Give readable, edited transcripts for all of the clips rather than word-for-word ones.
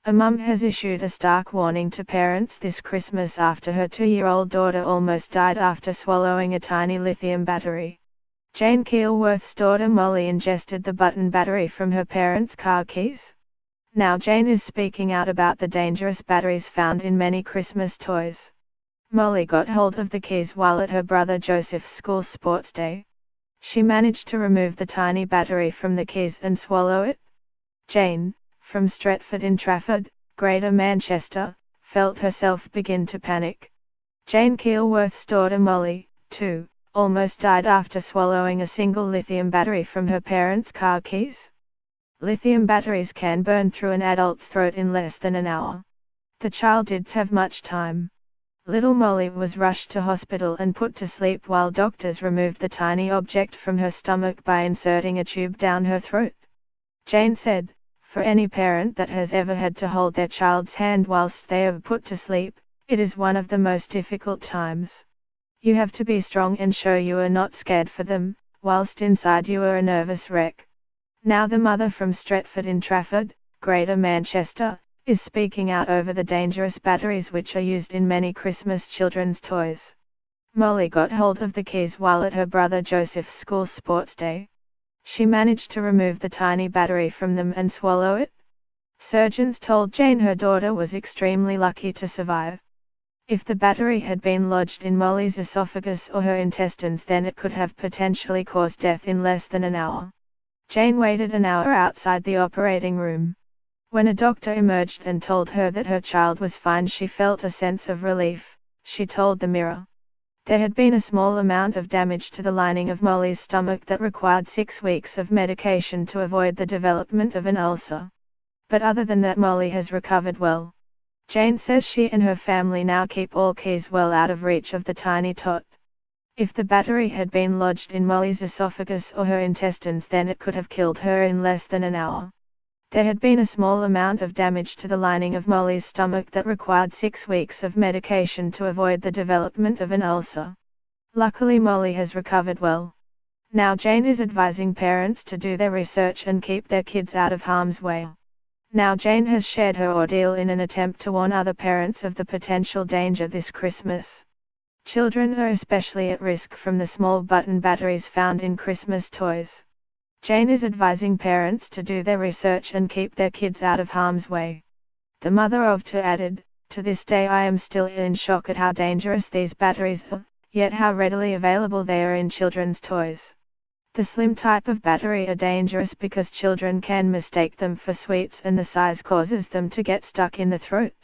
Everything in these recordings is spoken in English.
A mum has issued a stark warning to parents this Christmas after her 2-year-old daughter almost died after swallowing a tiny lithium battery. Jane Keilworth's daughter Molly ingested the button battery from her parents' car keys. Now Jane is speaking out about the dangerous batteries found in many Christmas toys. Molly got hold of the keys while at her brother Joseph's school sports day. She managed to remove the tiny battery from the keys and swallow it. Jane, from Stretford in Trafford, Greater Manchester, felt herself begin to panic. Jane Keilworth's daughter Molly, too, almost died after swallowing a single lithium battery from her parents' car keys. Lithium batteries can burn through an adult's throat in less than an hour. The child didn't have much time. Little Molly was rushed to hospital and put to sleep while doctors removed the tiny object from her stomach by inserting a tube down her throat. Jane said, "For any parent that has ever had to hold their child's hand whilst they are put to sleep, it is one of the most difficult times. You have to be strong and show you are not scared for them, whilst inside you are a nervous wreck." Now the mother from Stretford in Trafford, Greater Manchester, is speaking out over the dangerous batteries which are used in many Christmas children's toys. Molly got hold of the keys while at her brother Joseph's school sports day. She managed to remove the tiny battery from them and swallow it. Surgeons told Jane her daughter was extremely lucky to survive. If the battery had been lodged in Molly's esophagus or her intestines, then it could have potentially caused death in less than an hour. Jane waited an hour outside the operating room. When a doctor emerged and told her that her child was fine, she felt a sense of relief. She told the Mirror. There had been a small amount of damage to the lining of Molly's stomach that required 6 weeks of medication to avoid the development of an ulcer. But other than that, Molly has recovered well. Jane says she and her family now keep all keys well out of reach of the tiny tot. If the battery had been lodged in Molly's esophagus or her intestines, then it could have killed her in less than an hour. There had been a small amount of damage to the lining of Molly's stomach that required 6 weeks of medication to avoid the development of an ulcer. Luckily Molly has recovered well. Now Jane is advising parents to do their research and keep their kids out of harm's way. Now Jane has shared her ordeal in an attempt to warn other parents of the potential danger this Christmas. Children are especially at risk from the small button batteries found in Christmas toys. Jane is advising parents to do their research and keep their kids out of harm's way. The mother of two added, "To this day I am still in shock at how dangerous these batteries are, yet how readily available they are in children's toys. The slim type of battery are dangerous because children can mistake them for sweets and the size causes them to get stuck in the throat.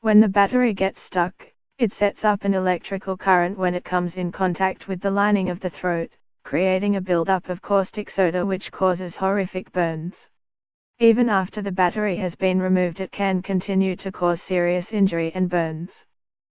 When the battery gets stuck, it sets up an electrical current when it comes in contact with the lining of the throat, creating a buildup of caustic soda which causes horrific burns. Even after the battery has been removed, it can continue to cause serious injury and burns.